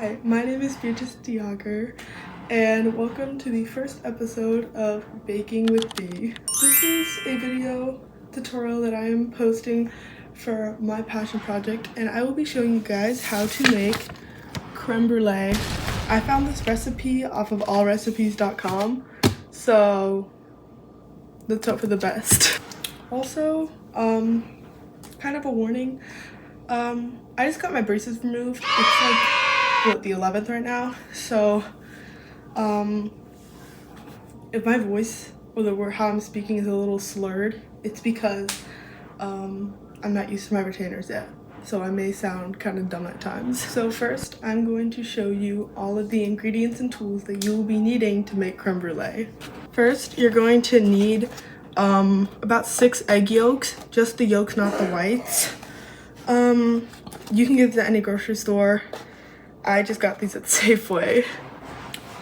Hi, my name is Beatrice Diager, and welcome to the first episode of Baking with Bee. This is a video tutorial that I am posting for my passion project, and I will be showing you guys how to make creme brulee. I found this recipe off of allrecipes.com, so let's hope for the best. Also, kind of a warning, I just got my braces removed. It's like the 11th right now, so if my voice or how I'm speaking is a little slurred, it's because I'm not used to my retainers yet, so I may sound kind of dumb at times. So first, I'm going to show you all of the ingredients and tools that you will be needing to make creme brulee. First, you're going to need about 6 egg yolks, just the yolks, not the whites. You can get these at any grocery store. I just got these at Safeway.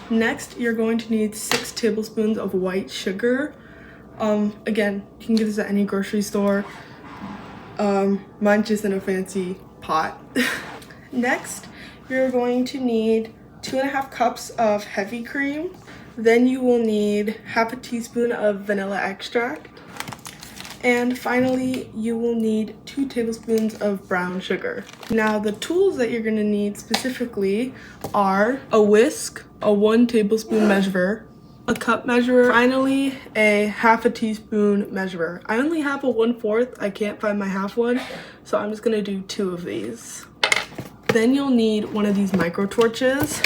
Next, you're going to need 6 tablespoons of white sugar. Again, you can get this at any grocery store. Mine's just in a fancy pot. Next, you're going to need 2.5 cups of heavy cream. Then you will need half a teaspoon of vanilla extract. And finally, you will need 2 tablespoons of brown sugar. Now, the tools that you're gonna need specifically are a whisk, a 1 tablespoon measurer, a cup measurer, finally a half a teaspoon measurer. I only have a 1/4, I can't find my half one, so I'm just gonna do 2 of these. Then you'll need one of these micro torches.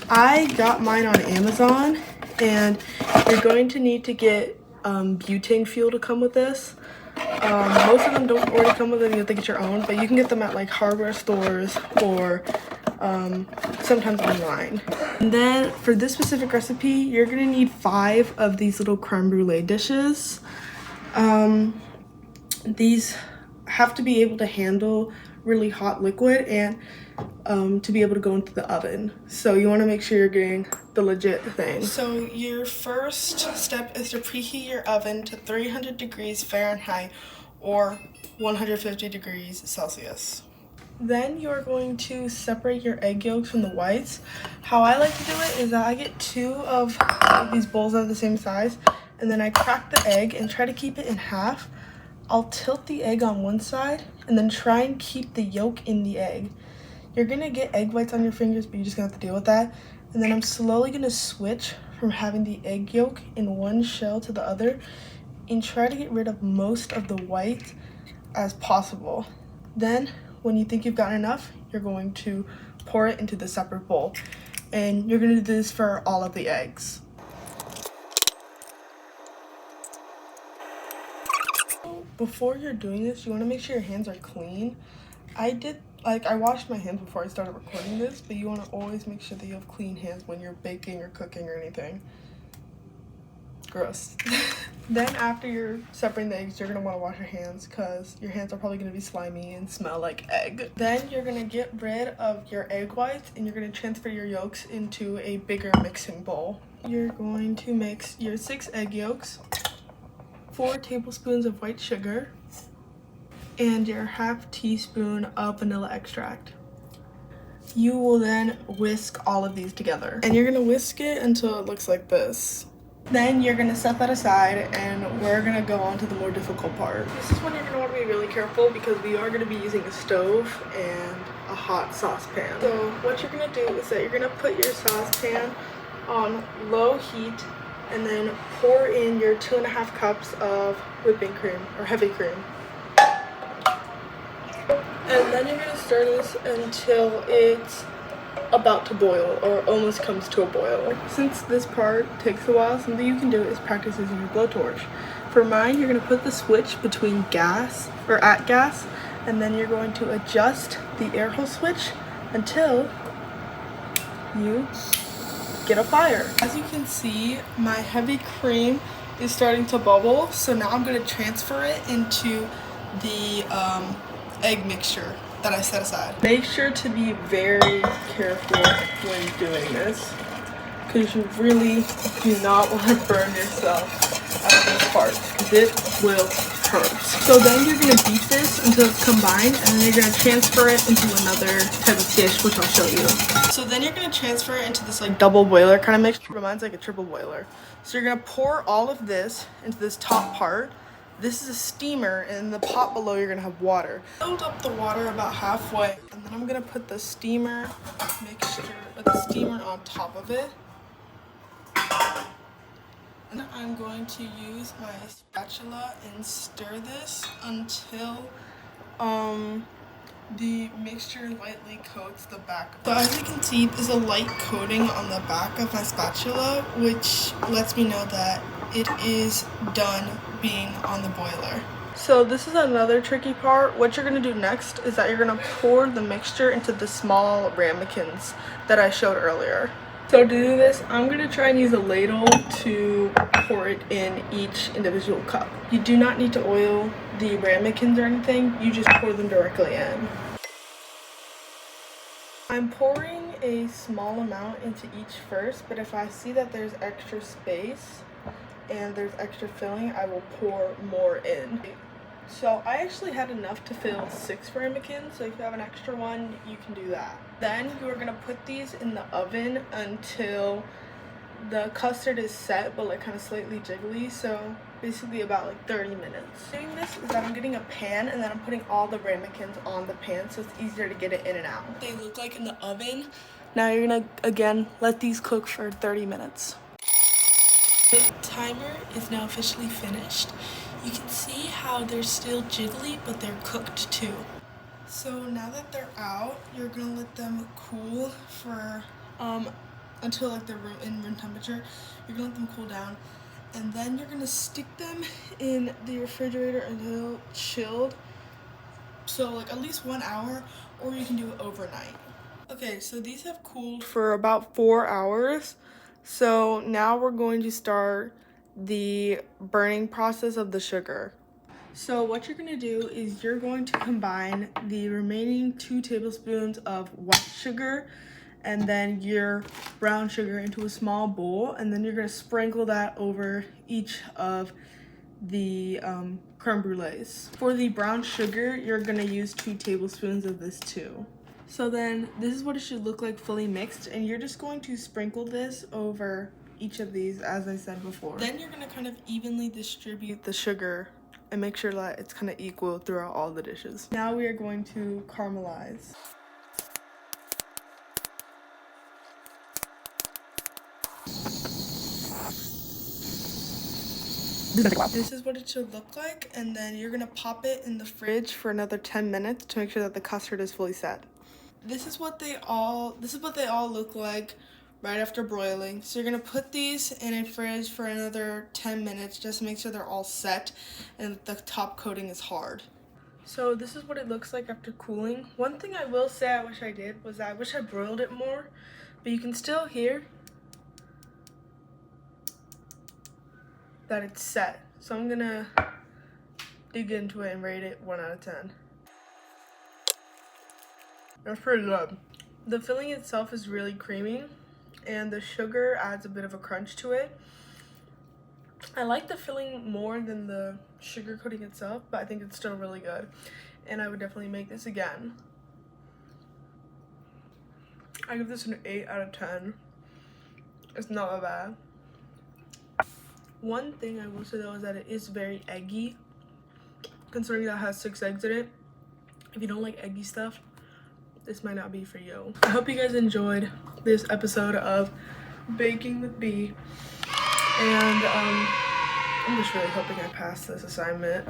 I got mine on Amazon, and you're going to need to get butane fuel to come with this. Most of them don't already come with it, you have to get your own, but you can get them at like hardware stores or sometimes online. And then for this specific recipe, you're gonna need 5 of these little creme brulee dishes. These have to be able to handle really hot liquid and to be able to go into the oven. So you want to make sure you're getting the legit thing. So your first step is to preheat your oven to 300 degrees Fahrenheit or 150 degrees Celsius. Then you're going to separate your egg yolks from the whites. How I like to do it is that I get 2 of these bowls that are the same size, and then I crack the egg and try to keep it in half. I'll tilt the egg on one side and then try and keep the yolk in the egg. You're gonna get egg whites on your fingers, but you're just gonna have to deal with that. And then I'm slowly gonna switch from having the egg yolk in one shell to the other and try to get rid of most of the white as possible. Then when you think you've gotten enough, you're going to pour it into the separate bowl. And you're gonna do this for all of the eggs. Before you're doing this, you want to make sure your hands are clean. I washed my hands before I started recording this, but you want to always make sure that you have clean hands when you're baking or cooking or anything. Gross. Then after you're separating the eggs, you're going to want to wash your hands because your hands are probably going to be slimy and smell like egg. Then you're going to get rid of your egg whites and you're going to transfer your yolks into a bigger mixing bowl. You're going to mix your 6 egg yolks, 4 tablespoons of white sugar, and your half teaspoon of vanilla extract. You will then whisk all of these together. And you're gonna whisk it until it looks like this. Then you're gonna set that aside and we're gonna go on to the more difficult part. This is when you're gonna want to be really careful because we are gonna be using a stove and a hot saucepan. So what you're gonna do is that you're gonna put your saucepan on low heat and then pour in your 2.5 cups of whipping cream or heavy cream. And then you're gonna stir this until it's about to boil or almost comes to a boil. Since this part takes a while, something you can do is practice using your blowtorch. For mine, you're gonna put the switch between gas or at gas, and then you're going to adjust the air hose switch until you get a fire. As you can see, my heavy cream is starting to bubble, so now I'm going to transfer it into the egg mixture that I set aside. Make sure to be very careful when doing this because you really do not want to burn yourself. out of this part because it will hurt. So then you're going to beat this until it's combined, and then you're going to transfer it into another type of dish, which I'll show you. So then you're going to transfer it into this like double boiler kind of mix. Reminds like a triple boiler. So you're going to pour all of this into this top part. This is a steamer, and in the pot below you're going to have water. Build up the water about halfway, and then I'm going to put the steamer mixture with the steamer on top of it. And I'm going to use my spatula and stir this until the mixture lightly coats the back. So as you can see, there's a light coating on the back of my spatula, which lets me know that it is done being on the boiler. So this is another tricky part. What you're going to do next is that you're going to pour the mixture into the small ramekins that I showed earlier. So to do this, I'm going to try and use a ladle to pour it in each individual cup. You do not need to oil the ramekins or anything, you just pour them directly in. I'm pouring a small amount into each first, but if I see that there's extra space and there's extra filling, I will pour more in. So I actually had enough to fill 6 ramekins, so if you have an extra one, you can do that. Then you are going to put these in the oven until the custard is set, but like kind of slightly jiggly, so basically about like 30 minutes. Doing this is that I'm getting a pan, and then I'm putting all the ramekins on the pan, so it's easier to get it in and out. They look like in the oven. Now you're going to, again, let these cook for 30 minutes. The timer is now officially finished. You can see how they're still jiggly, but they're cooked too. So now that they're out, you're gonna let them cool for until like they're in room temperature. You're gonna let them cool down, and then you're gonna stick them in the refrigerator until chilled. So like at least 1 hour, or you can do it overnight. Okay, so these have cooled for about 4 hours. So now we're going to start the burning process of the sugar. So what you're going to do is you're going to combine the remaining 2 tablespoons of white sugar and then your brown sugar into a small bowl, and then you're going to sprinkle that over each of the creme brulees. For the brown sugar, you're going to use 2 tablespoons of this too. So then this is what it should look like fully mixed, and you're just going to sprinkle this over each of these, as I said before. Then you're going to kind of evenly distribute the sugar and make sure that it's kind of equal throughout all the dishes. Now we are going to caramelize. This is what it should look like, and then you're going to pop it in the fridge for another 10 minutes to make sure that the custard is fully set. This is what they all look like right after broiling. So you're going to put these in a fridge for another 10 minutes just to make sure they're all set and the top coating is hard. So this is what it looks like after cooling. One thing I will say I wish I did was I wish I broiled it more, but you can still hear that it's set. So I'm going to dig into it and rate it 1 out of 10. That's pretty good. The filling itself is really creamy, and the sugar adds a bit of a crunch to it. I like the filling more than the sugar coating itself, but I think it's still really good, and I would definitely make this again. I give this an 8 out of 10. It's not that bad. One thing I will say though is that it is very eggy, considering that it has 6 eggs in it. If you don't like eggy stuff, this might not be for you. I hope you guys enjoyed this episode of Baking with B, and I'm just really hoping I pass this assignment.